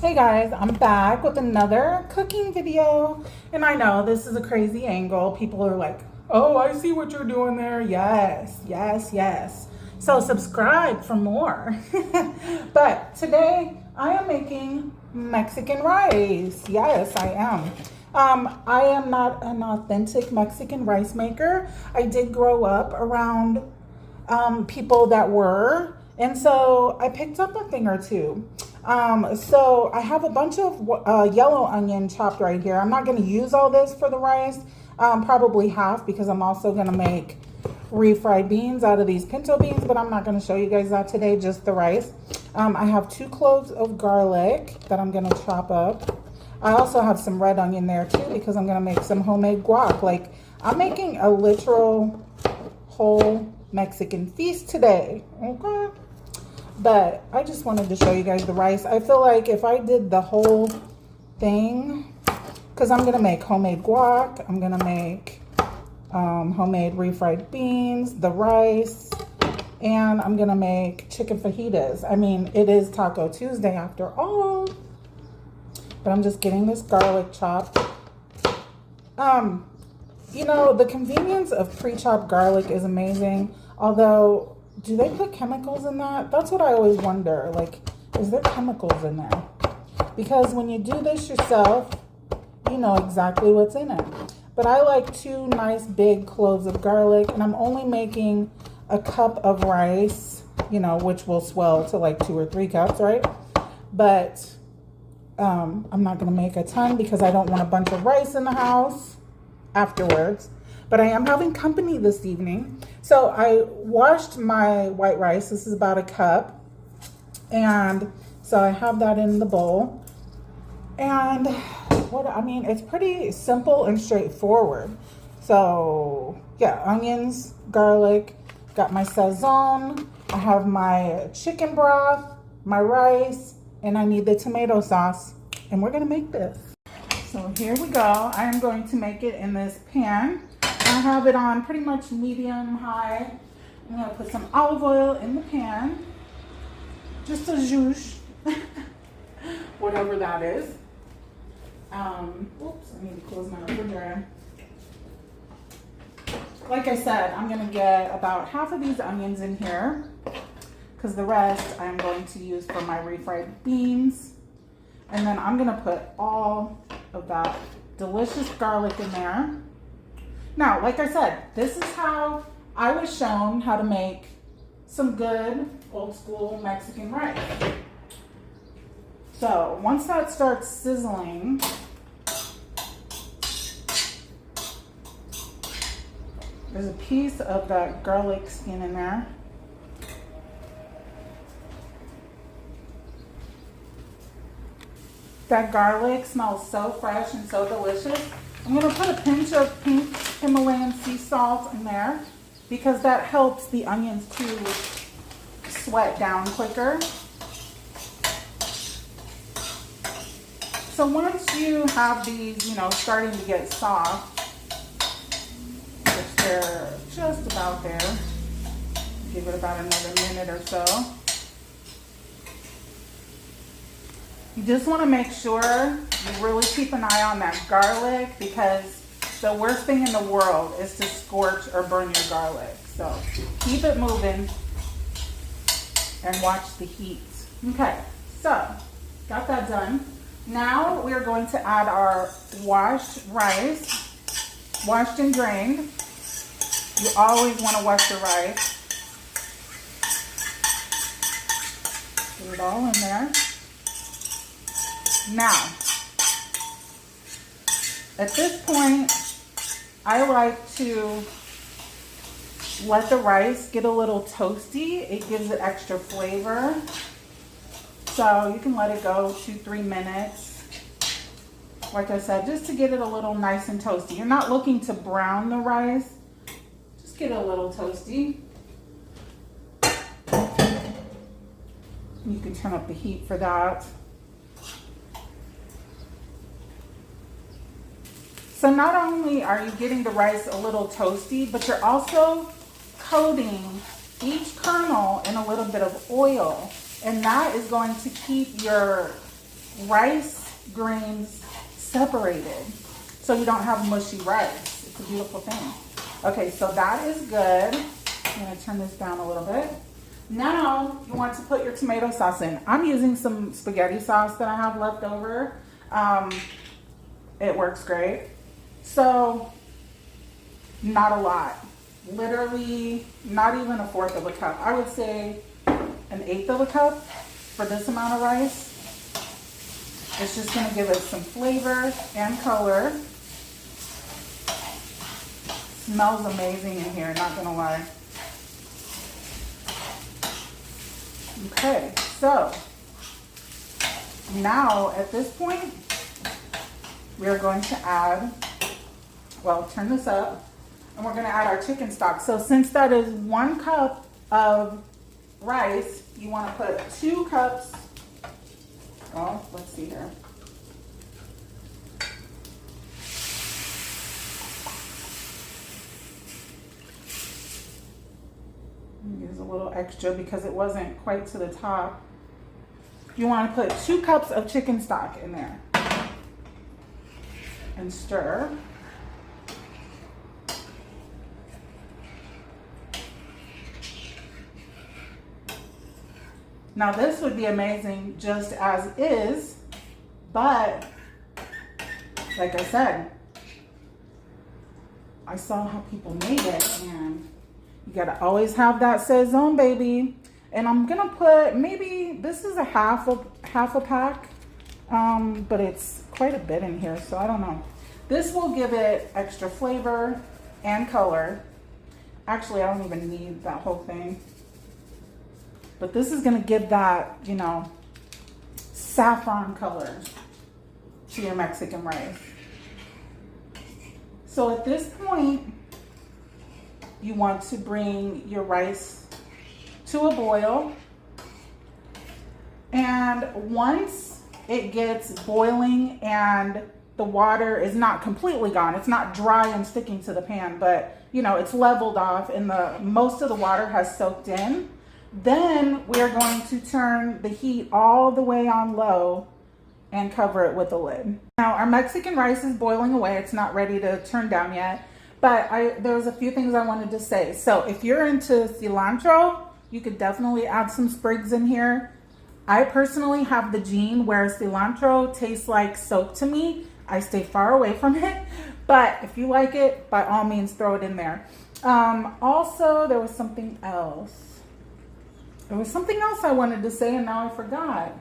Hey guys, I'm back with another cooking video. And I know this is a crazy angle. People are like, oh, I see what you're doing there. Yes, yes, yes. So subscribe for more. But today I am making Mexican rice. Yes, I am. I am not an authentic Mexican rice maker. I did grow up around people that were, and so I picked up a thing or two. So I have a bunch of yellow onion chopped right here. I'm not going to use all this for the rice, probably half, because I'm also going to make refried beans out of these pinto beans, but I'm not going to show you guys that today, just the rice. I have 2 cloves of garlic that I'm going to chop up. I also have some red onion there too, because I'm going to make some homemade guac. Like, I'm making a literal whole Mexican feast today, okay? But I just wanted to show you guys the rice. I feel like if I did the whole thing, because I'm going to make homemade guac, I'm going to make homemade refried beans, the rice, and I'm going to make chicken fajitas. I mean, it is Taco Tuesday after all. But I'm just getting this garlic chopped. You know, the convenience of pre-chopped garlic is amazing. Although, do they put chemicals in that? That's what I always wonder. Like, is there chemicals in there? Because when you do this yourself, you know exactly what's in it. But I like 2 nice big cloves of garlic, and I'm only making a cup of rice, you know, which will swell to like 2 or 3 cups, right? But I'm not going to make a ton because I don't want a bunch of rice in the house afterwards. But I am having company this evening. So I washed my white rice. This is about a cup. And so I have that in the bowl. And I mean, it's pretty simple and straightforward. So yeah, onions, garlic, got my sazon. I have my chicken broth, my rice, and I need the tomato sauce. And we're gonna make this. So here we go. I am going to make it in this pan. I have it on pretty much medium high. I'm gonna put some olive oil in the pan. Just a zhoosh, whatever that is. Oops, I need to close my refrigerator. Like I said, I'm gonna get about half of these onions in here because the rest I'm going to use for my refried beans. And then I'm gonna put all of that delicious garlic in there. Now, like I said, this is how I was shown how to make some good old school Mexican rice. So once that starts sizzling, there's a piece of that garlic skin in there. That garlic smells so fresh and so delicious. I'm gonna put a pinch of pink Himalayan sea salt in there because that helps the onions to sweat down quicker. So once you have these, you know, starting to get soft, which they're just about there, give it about another minute or so. You just want to make sure you really keep an eye on that garlic because the worst thing in the world is to scorch or burn your garlic. So keep it moving and watch the heat. Okay, so got that done. Now we're going to add our washed rice, washed and drained. You always want to wash your rice. Put it all in there. Now, at this point, I like to let the rice get a little toasty. It gives it extra flavor. So you can let it go 2-3 minutes. Like I said, just to get it a little nice and toasty. You're not looking to brown the rice. Just get it a little toasty. You can turn up the heat for that. So not only are you getting the rice a little toasty, but you're also coating each kernel in a little bit of oil. And that is going to keep your rice grains separated so you don't have mushy rice. It's a beautiful thing. Okay, so that is good. I'm gonna turn this down a little bit. Now you want to put your tomato sauce in. I'm using some spaghetti sauce that I have left over. It works great. So not a lot. Literally not even a fourth of a cup. I would say an eighth of a cup for this amount of rice. It's just gonna give it some flavor and color. Smells amazing in here, not gonna lie. Okay, so now at this point, we are going to add, well, turn this up, and we're gonna add our chicken stock. So since that is 1 cup of rice, you wanna put 2 cups, well, let's see here. Use a little extra because it wasn't quite to the top. You want to put 2 cups of chicken stock in there and stir. Now this would be amazing just as is, but like I said, I saw how people made it, and you gotta always have that saison, baby. And I'm gonna put, maybe this is a half a pack, but it's quite a bit in here, so I don't know. This will give it extra flavor and color. Actually, I don't even need that whole thing. But this is gonna give that, you know, saffron color to your Mexican rice. So at this point, you want to bring your rice to a boil. And once it gets boiling and the water is not completely gone, it's not dry and sticking to the pan, but you know, it's leveled off and most of the water has soaked in, then we're going to turn the heat all the way on low and cover it with a lid. Now our Mexican rice is boiling away. It's not ready to turn down yet. But there was a few things I wanted to say. So if you're into cilantro, you could definitely add some sprigs in here. I personally have the gene where cilantro tastes like soap to me. I stay far away from it. But if you like it, by all means, throw it in there. Also, there was something else. There was something else I wanted to say and now I forgot.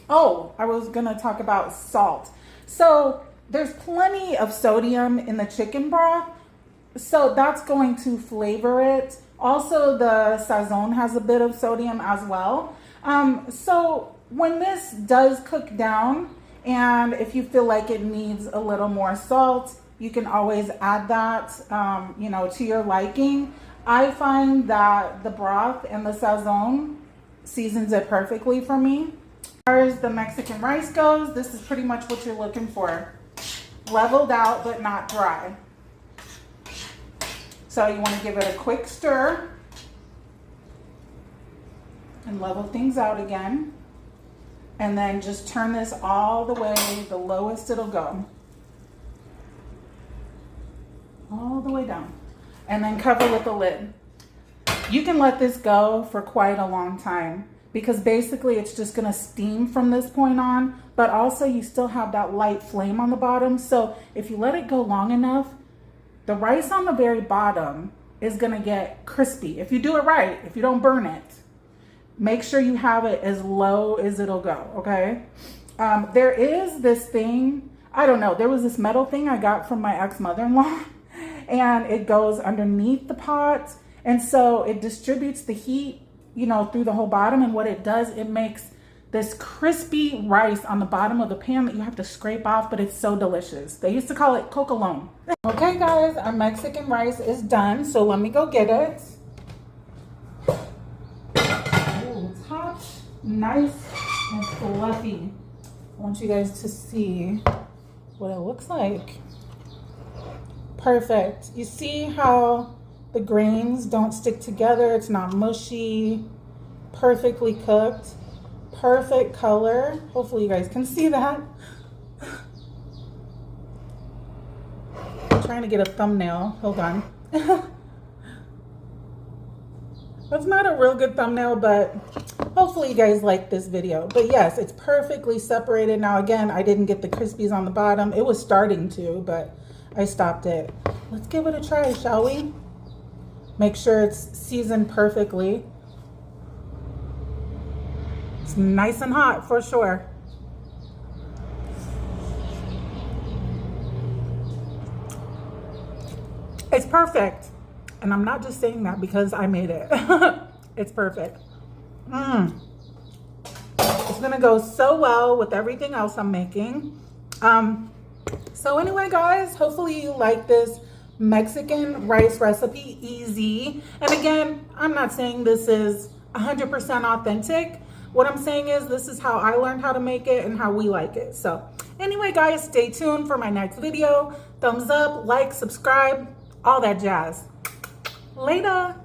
Oh, I was gonna talk about salt. So there's plenty of sodium in the chicken broth. So that's going to flavor it. Also, the saison has a bit of sodium as well. So when this does cook down, and if you feel like it needs a little more salt, you can always add that, you know, to your liking. I find that the broth and the saison seasons it perfectly for me. As far as the Mexican rice goes, this is pretty much what you're looking for. Leveled out, but not dry. So you want to give it a quick stir and level things out again. And then just turn this all the way, the lowest it'll go. All the way down. And then cover with a lid. You can let this go for quite a long time because basically it's just gonna steam from this point on, but also you still have that light flame on the bottom. So if you let it go long enough, the rice on the very bottom is gonna get crispy. If you do it right, if you don't burn it, make sure you have it as low as it'll go, okay? There is this thing, I don't know, there was this metal thing I got from my ex-mother-in-law and it goes underneath the pot. And so it distributes the heat, you know, through the whole bottom. And what it does, it makes this crispy rice on the bottom of the pan that you have to scrape off, but it's so delicious. They used to call it cocolone. Okay guys, our Mexican rice is done. So let me go get it. Ooh, it's hot, nice and fluffy. I want you guys to see what it looks like. Perfect. You see how the grains don't stick together? It's not mushy, perfectly cooked. perfect color. Hopefully you guys can see that. I'm trying to get a thumbnail. Hold on. That's not a real good thumbnail, but hopefully you guys like this video. But yes, it's perfectly separated. Now again, I didn't get the crispies on the bottom. It was starting to, but I stopped it. Let's give it a try, shall we? Make sure it's seasoned perfectly. It's nice and hot for sure. It's perfect. And I'm not just saying that because I made it. It's perfect. It's gonna go so well with everything else I'm making. So anyway, guys, hopefully you like this Mexican rice recipe, easy. And again, I'm not saying this is 100% authentic. What I'm saying is this is how I learned how to make it and how we like it. So anyway, guys, stay tuned for my next video. Thumbs up, like, subscribe, all that jazz. Later.